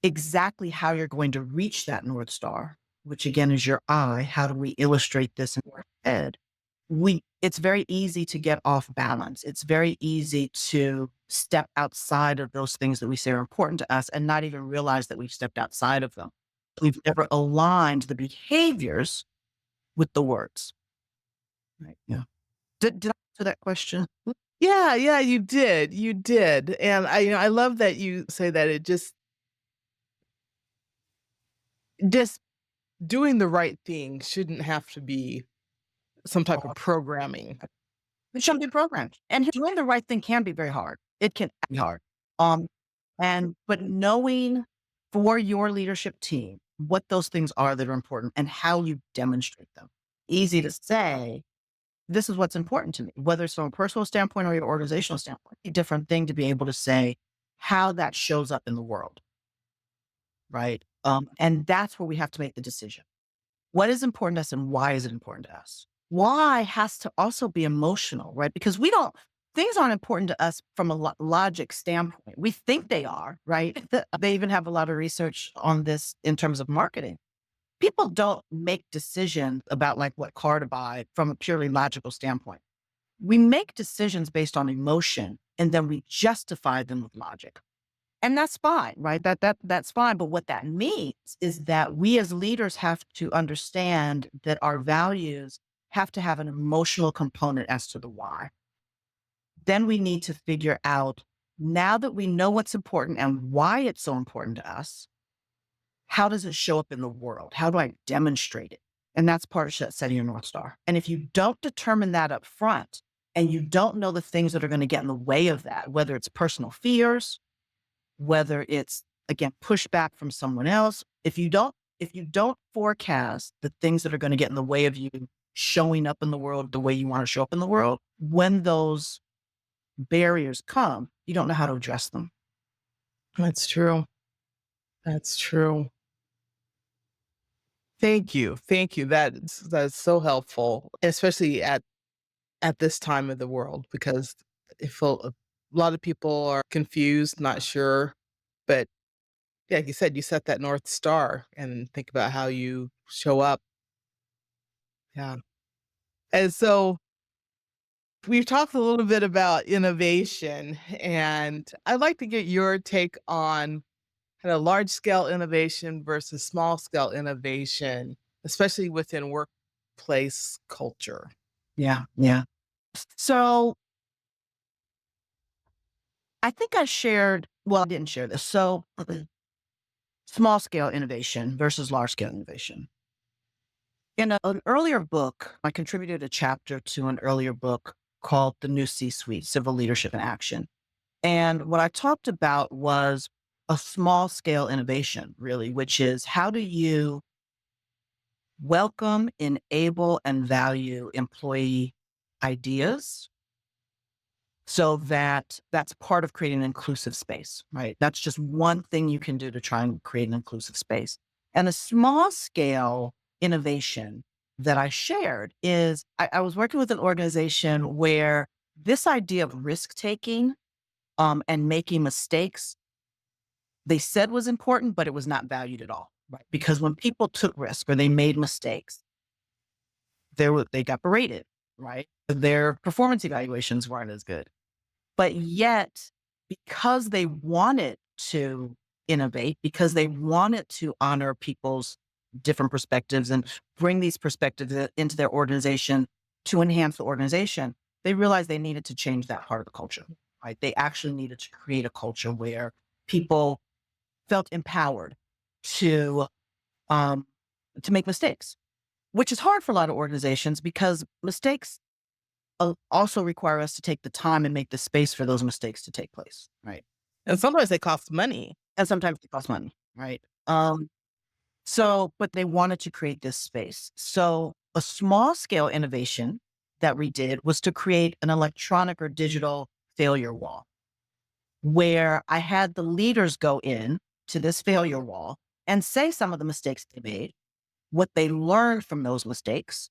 exactly how you're going to reach that North Star, which again is your eye, how do we illustrate this in our head? It's very easy to get off balance. It's very easy to step outside of those things that we say are important to us and not even realize that we've stepped outside of them. We've never aligned the behaviors with the words. Right. Yeah. Did I answer that question? Yeah, you did. And I love that you say that it just doing the right thing shouldn't have to be some type of programming. It shouldn't be programmed. And doing the right thing can be very hard. It can be hard. But knowing for your leadership team what those things are that are important and how you demonstrate them. Easy to say, this is what's important to me, whether it's from a personal standpoint or your organizational standpoint. A different thing to be able to say how that shows up in the world. Right. And that's where we have to make the decision. What is important to us and why is it important to us? Why has to also be emotional, right? Because things aren't important to us from a logic standpoint. We think they are, right? They even have a lot of research on this in terms of marketing. People don't make decisions about like what car to buy from a purely logical standpoint. We make decisions based on emotion and then we justify them with logic. And that's fine, right? That's fine. But what that means is that we as leaders have to understand that our values have to have an emotional component as to the why. Then we need to figure out, now that we know what's important and why it's so important to us, how does it show up in the world? How do I demonstrate it? And that's part of setting your North Star. And if you don't determine that up front and you don't know the things that are going to get in the way of that, whether it's personal fears, whether it's, again, pushback from someone else, if you don't forecast the things that are going to get in the way of you showing up in the world the way you want to show up in the world, when those barriers come, you don't know how to address them. That's true. That's true. Thank you. Thank you. That's so helpful, especially at this time of the world, because it feel a lot of people are confused, not sure. But yeah, like you said, you set that North Star and think about how you show up. Yeah. And so we've talked a little bit about innovation, and I'd like to get your take on kind of large scale innovation versus small scale innovation, especially within workplace culture. Yeah, yeah. So I think I shared, well, I didn't share this. So small scale innovation versus large scale innovation. In an earlier book, I contributed a chapter to an earlier book called The New C Suite Civil Leadership in Action. And what I talked about was a small scale innovation, really, which is how do you welcome, enable, and value employee ideas so that that's part of creating an inclusive space, right? That's just one thing you can do to try and create an inclusive space. And a small scale innovation that I shared is I was working with an organization where this idea of risk taking and making mistakes, they said was important, but it was not valued at all, right? Because when people took risk or they made mistakes, they got berated, right? Their performance evaluations weren't as good. But yet, because they wanted to innovate, because they wanted to honor people's different perspectives and bring these perspectives into their organization to enhance the organization, they realized they needed to change that part of the culture, right? They actually needed to create a culture where people felt empowered to um, to make mistakes, which is hard for a lot of organizations because mistakes also require us to take the time and make the space for those mistakes to take place, right? And sometimes they cost money. And sometimes it costs money, right? But they wanted to create this space. So a small scale innovation that we did was to create an electronic or digital failure wall where I had the leaders go in to this failure wall and say some of the mistakes they made, what they learned from those mistakes,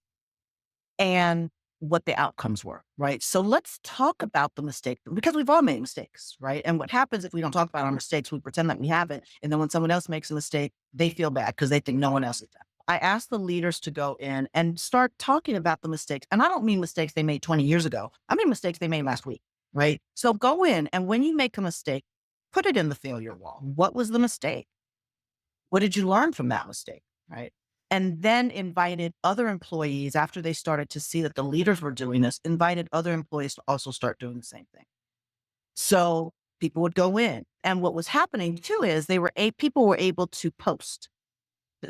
and what the outcomes were, right? So let's talk about the mistake because we've all made mistakes, right? And what happens if we don't talk about our mistakes, we pretend that we haven't. And then when someone else makes a mistake, they feel bad because they think no one else has done. I asked the leaders to go in and start talking about the mistakes. And I don't mean mistakes they made 20 years ago. I mean mistakes they made last week, right? So go in and when you make a mistake, put it in the failure wall. What was the mistake? What did you learn from that mistake? Right. And then invited other employees after they started to see that the leaders were doing this, invited other employees to also start doing the same thing. So people would go in. And what was happening too is people were able to post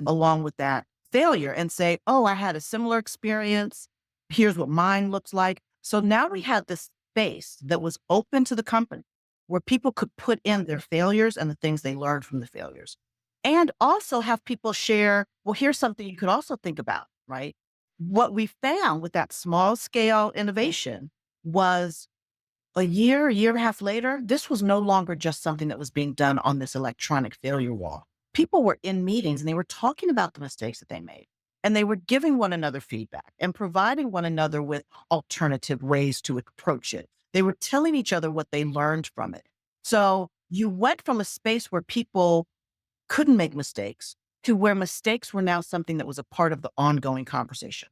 along with that failure and say, oh, I had a similar experience. Here's what mine looks like. So now we had this space that was open to the company where people could put in their failures and the things they learned from the failures. And also have people share, well, here's something you could also think about, right? What we found with that small scale innovation was a year and a half later, this was no longer just something that was being done on this electronic failure wall. People were in meetings and they were talking about the mistakes that they made. And they were giving one another feedback and providing one another with alternative ways to approach it. They were telling each other what they learned from it. So you went from a space where people couldn't make mistakes to where mistakes were now something that was a part of the ongoing conversation.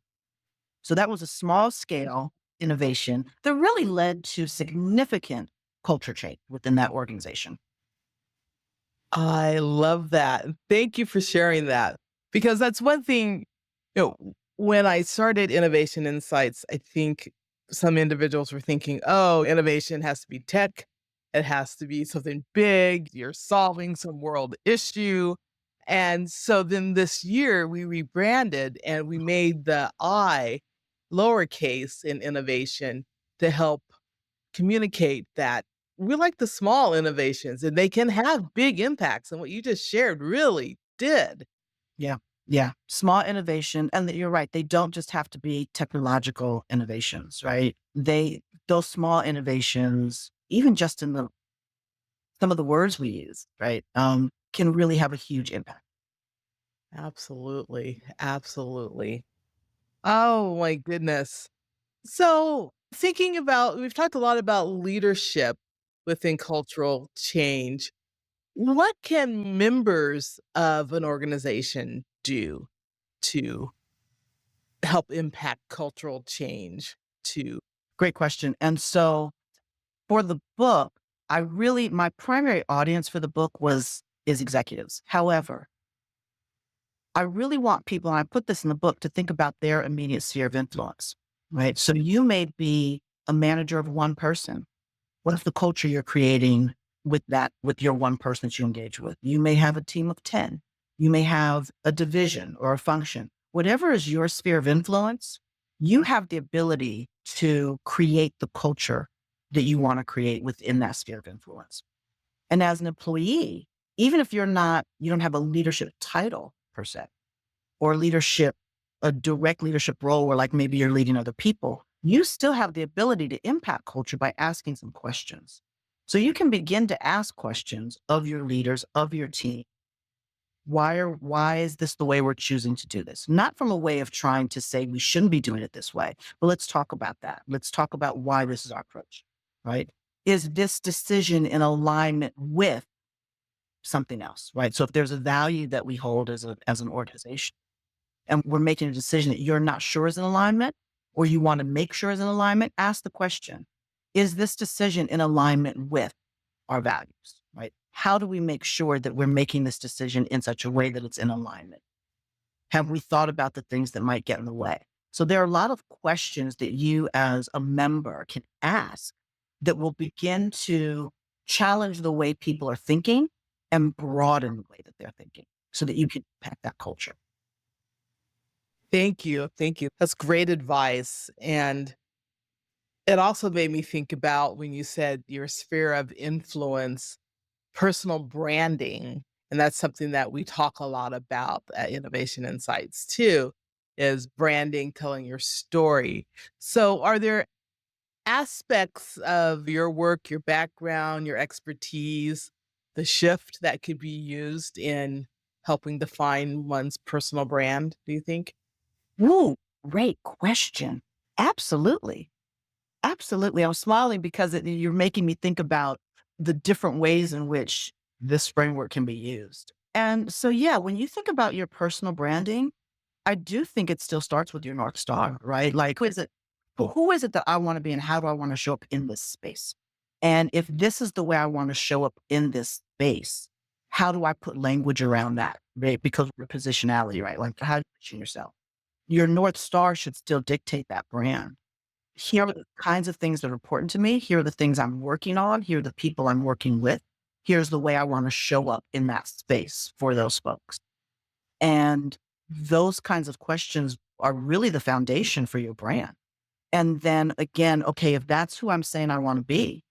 So that was a small scale innovation that really led to significant culture change within that organization. I love that. Thank you for sharing that because that's one thing, when I started Innovation Insights, I think some individuals were thinking, oh, innovation has to be tech. It has to be something big. You're solving some world issue. And so then this year we rebranded and we made the I lowercase in innovation to help communicate that we like the small innovations and they can have big impacts. And what you just shared really did. Yeah. Yeah. Small innovation. And you're right. They don't just have to be technological innovations, right? Those small innovations, even just in some of the words we use, right? can really have a huge impact. Absolutely. Absolutely. Oh my goodness. So, thinking about, we've talked a lot about leadership within cultural change. What can members of an organization do to help impact cultural change to Great question. And so for the book, my primary audience for the book is executives. However, I really want people, and I put this in the book, to think about their immediate sphere of influence, right? So you may be a manager of one person. What if the culture you're creating with your one person that you engage with? You may have a team of 10. You may have a division or a function. Whatever is your sphere of influence, you have the ability to create the culture that you want to create within that sphere of influence. And as an employee, even if you don't have a leadership title per se, or a direct leadership role where like maybe you're leading other people, you still have the ability to impact culture by asking some questions. So you can begin to ask questions of your leaders, of your team. Why is this the way we're choosing to do this? Not from a way of trying to say we shouldn't be doing it this way, but let's talk about that. Let's talk about why this is our approach, right? Is this decision in alignment with something else, right? So if there's a value that we hold as an organization, and we're making a decision that you're not sure is in alignment, or you want to make sure is in alignment, ask the question, is this decision in alignment with our values, right? How do we make sure that we're making this decision in such a way that it's in alignment? Have we thought about the things that might get in the way? So there are a lot of questions that you as a member can ask that will begin to challenge the way people are thinking and broaden the way that they're thinking so that you can impact that culture. Thank you. Thank you. That's great advice. And it also made me think about when you said your sphere of influence, personal branding. And that's something that we talk a lot about at Innovation Insights too, is branding, telling your story. So are there aspects of your work, your background, your expertise, the shift that could be used in helping define one's personal brand, do you think? Ooh, great question. Absolutely. Absolutely. I'm smiling because you're making me think about the different ways in which this framework can be used. And so, yeah, when you think about your personal branding, I do think it still starts with your North Star, right? Like, who is it that I want to be and how do I want to show up in this space? And if this is the way I want to show up in this space, how do I put language around that? Right? Because we're positionality, right? Like, how do you position yourself? Your North Star should still dictate that brand. Here are the kinds of things that are important to me. Here are the things I'm working on. Here are the people I'm working with. Here's the way I want to show up in that space for those folks. And those kinds of questions are really the foundation for your brand. And then again, okay, if that's who I'm saying I want to be,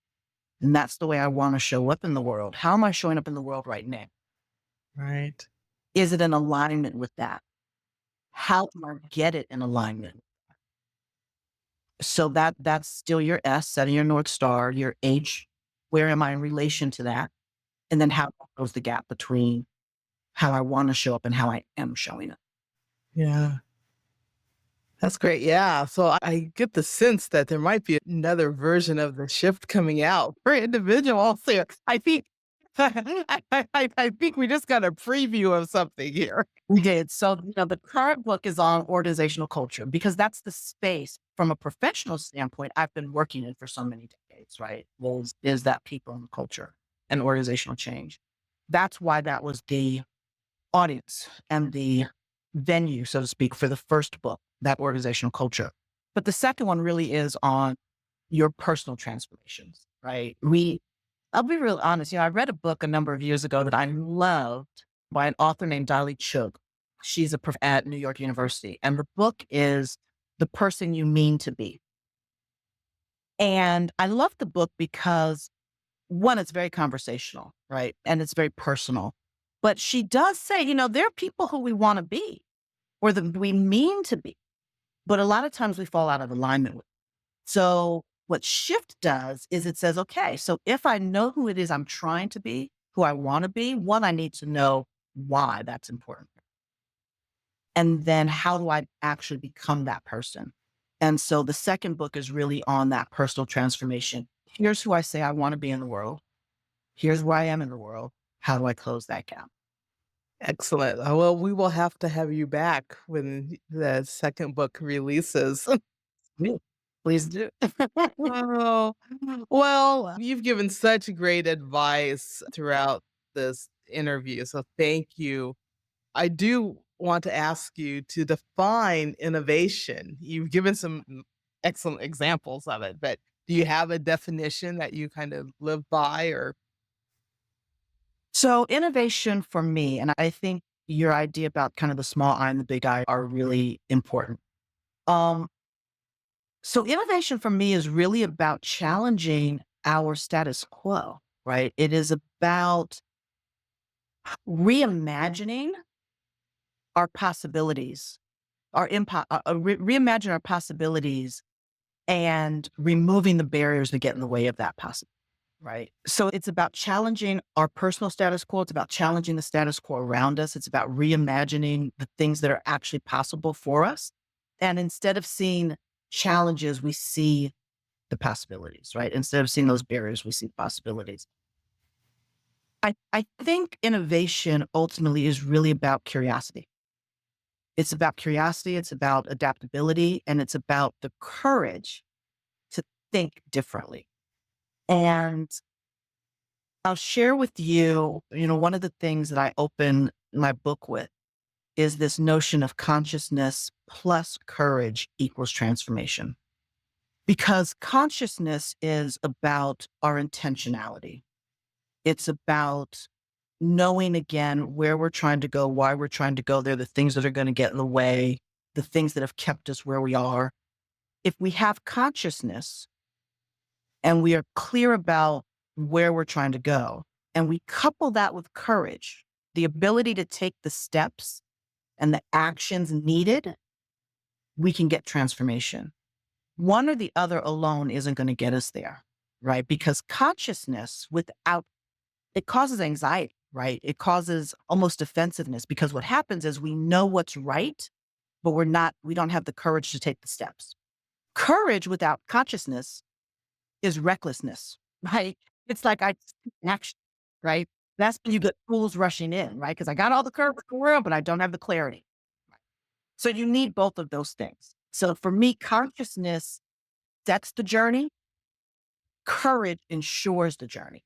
and that's the way I want to show up in the world, how am I showing up in the world right now? Right. Is it in alignment with that? How can I get it in alignment? So that's still your S, setting your North Star, your H, where am I in relation to that? And then how goes the gap between how I want to show up and how I am showing up? Yeah. That's great. Yeah. So I get the sense that there might be another version of the shift coming out for individuals here. I think I think we just got a preview of something here. We did. So, the current book is on organizational culture because that's the space from a professional standpoint I've been working in for so many decades, right? Is that people and culture and organizational change. That's why that was the audience and the venue, so to speak, for the first book, that organizational culture. But the second one really is on your personal transformations, right? I'll be real honest. I read a book a number of years ago that I loved by an author named Dolly Chuk. She's at New York University. And the book is The Person You Mean to Be. And I love the book because one, it's very conversational, right? And it's very personal. But she does say, there are people who we want to be or that we mean to be. But a lot of times we fall out of alignment with. So what Shift does is it says, okay, so if I know who it is I'm trying to be, who I want to be, one, I need to know why that's important. And then how do I actually become that person? And so the second book is really on that personal transformation. Here's who I say I want to be in the world. Here's where I am in the world. How do I close that gap? Excellent. Well, we will have to have you back when the second book releases. Yeah, please do. Oh, well, you've given such great advice throughout this interview. So thank you. I do want to ask you to define innovation. You've given some excellent examples of it, but do you have a definition that you kind of live by or? So innovation for me, and I think your idea about kind of the small I and the big I are really important. Um, so innovation for me is really about challenging our status quo, right? It is about reimagining our possibilities, reimagine our possibilities and removing the barriers that get in the way of that possibility. Right. So it's about challenging our personal status quo. It's about challenging the status quo around us. It's about reimagining the things that are actually possible for us. And instead of seeing challenges, we see the possibilities, right? Instead of seeing those barriers, we see possibilities. I think innovation ultimately is really about curiosity. It's about curiosity, it's about adaptability, and it's about the courage to think differently. And I'll share with you, one of the things that I open my book with is this notion of consciousness plus courage equals transformation. Because consciousness is about our intentionality. It's about knowing again where we're trying to go, why we're trying to go there, the things that are going to get in the way, the things that have kept us where we are. If we have consciousness, and we are clear about where we're trying to go, and we couple that with courage, the ability to take the steps and the actions needed, we can get transformation. One or the other alone isn't going to get us there, right? Because consciousness it causes anxiety, right? It causes almost defensiveness because what happens is we know what's right, but we don't have the courage to take the steps. Courage without consciousness is recklessness, right? It's like I just took action, right? That's when you get fools rushing in, right? Because I got all the courage in the world, but I don't have the clarity. So you need both of those things. So for me, consciousness sets the journey, courage ensures the journey.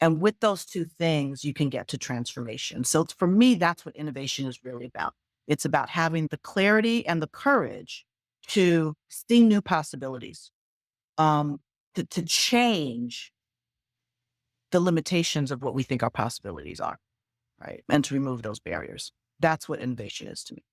And with those two things, you can get to transformation. So for me, that's what innovation is really about. It's about having the clarity and the courage to see new possibilities, um, to change the limitations of what we think our possibilities are, right? And to remove those barriers. That's what innovation is to me.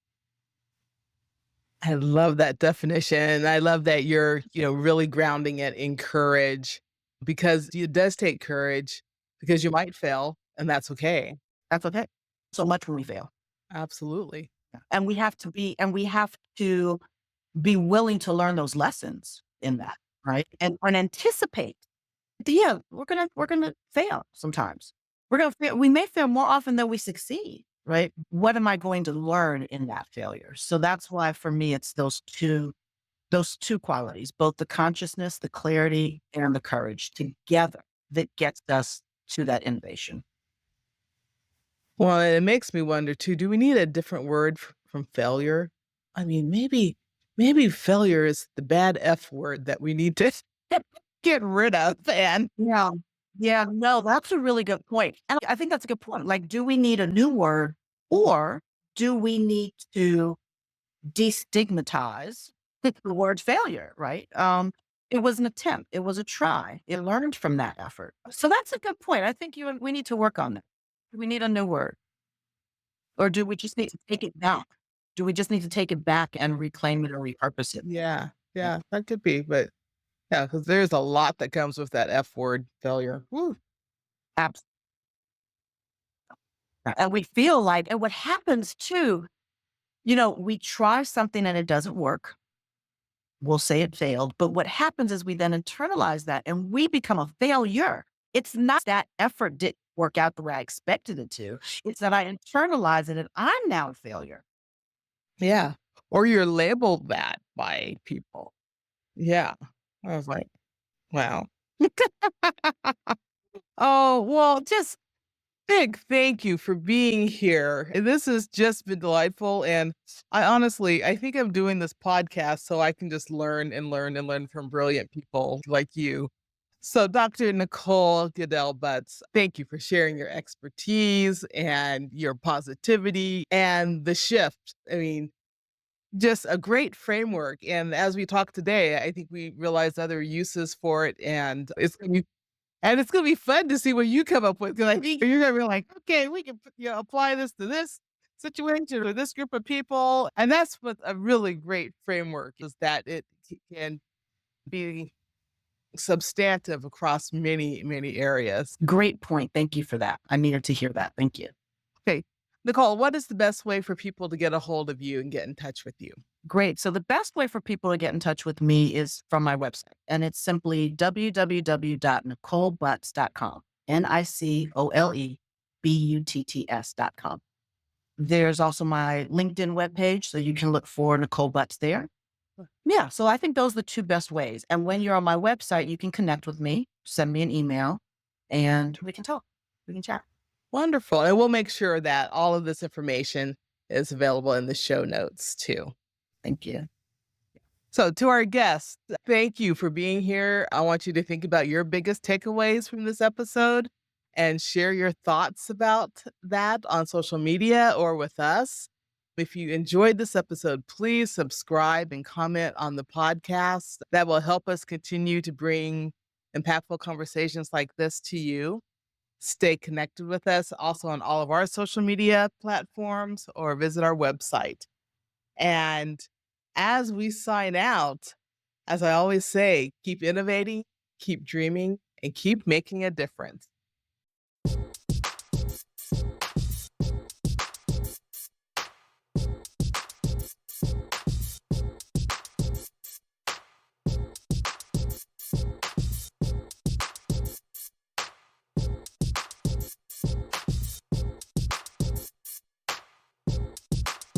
I love that definition. I love that you're, really grounding it in courage because it does take courage because you might fail and that's okay. That's okay. So much when we fail. Absolutely. And we have to be willing to learn those lessons in that, right? And anticipate. Yeah, we're gonna fail sometimes. We're gonna fail. We may fail more often than we succeed, right? What am I going to learn in that failure? So that's why for me it's those two qualities, both the consciousness, the clarity, and the courage together that gets us to that innovation. Well, it makes me wonder too, do we need a different word from failure? I mean, maybe failure is the bad F word that we need to get rid of. And Yeah. Yeah, no, that's a really good point. And I think that's a good point. Like, do we need a new word or do we need to destigmatize the word failure, right? It was an attempt. It was a try. It learned from that effort. So that's a good point. I think we need to work on that. Do we need a new word or do we just need to take it back? Do we just need to take it back and reclaim it or repurpose it? yeah, yeah, that could be. But yeah, because there's a lot that comes with that F word failure. Woo. Absolutely. And we feel like, and what happens too, we try something and it doesn't work. We'll say it failed. But what happens is we then internalize that and we become a failure. It's not that effort didn't work out the way I expected it to. It's that I internalized it and I'm now a failure. Yeah. Or you're labeled that by people. Yeah. I was like, wow. Oh, well, just big thank you for being here. This has just been delightful. And I think I'm doing this podcast so I can just learn and learn and learn from brilliant people like you. So, Dr. Nicole Yeldell Butts, thank you for sharing your expertise and your positivity and the shift. I mean, just a great framework. And as we talk today, I think we realize other uses for it. And it's gonna be fun to see what you come up with, because I think you're gonna be like, "Okay, we can apply this to this situation or this group of people." And that's what a really great framework is, that it can be substantive across many, many areas. Great point. Thank you for that. I needed to hear that. Thank you. Okay. Nicole, what is the best way for people to get a hold of you and get in touch with you? Great. So the best way for people to get in touch with me is from my website, and it's simply www.nicolebutts.com. NICOLEBUTTS.com. There's also my LinkedIn webpage, so you can look for Nicole Butts there. Yeah, so I think those are the two best ways. And when you're on my website, you can connect with me, send me an email, and we can talk. We can chat. Wonderful. And we'll make sure that all of this information is available in the show notes too. Thank you. So, to our guests, thank you for being here. I want you to think about your biggest takeaways from this episode and share your thoughts about that on social media or with us. If you enjoyed this episode, please subscribe and comment on the podcast. That will help us continue to bring impactful conversations like this to you. Stay connected with us also on all of our social media platforms, or visit our website. And as we sign out, as I always say, keep innovating, keep dreaming, and keep making a difference.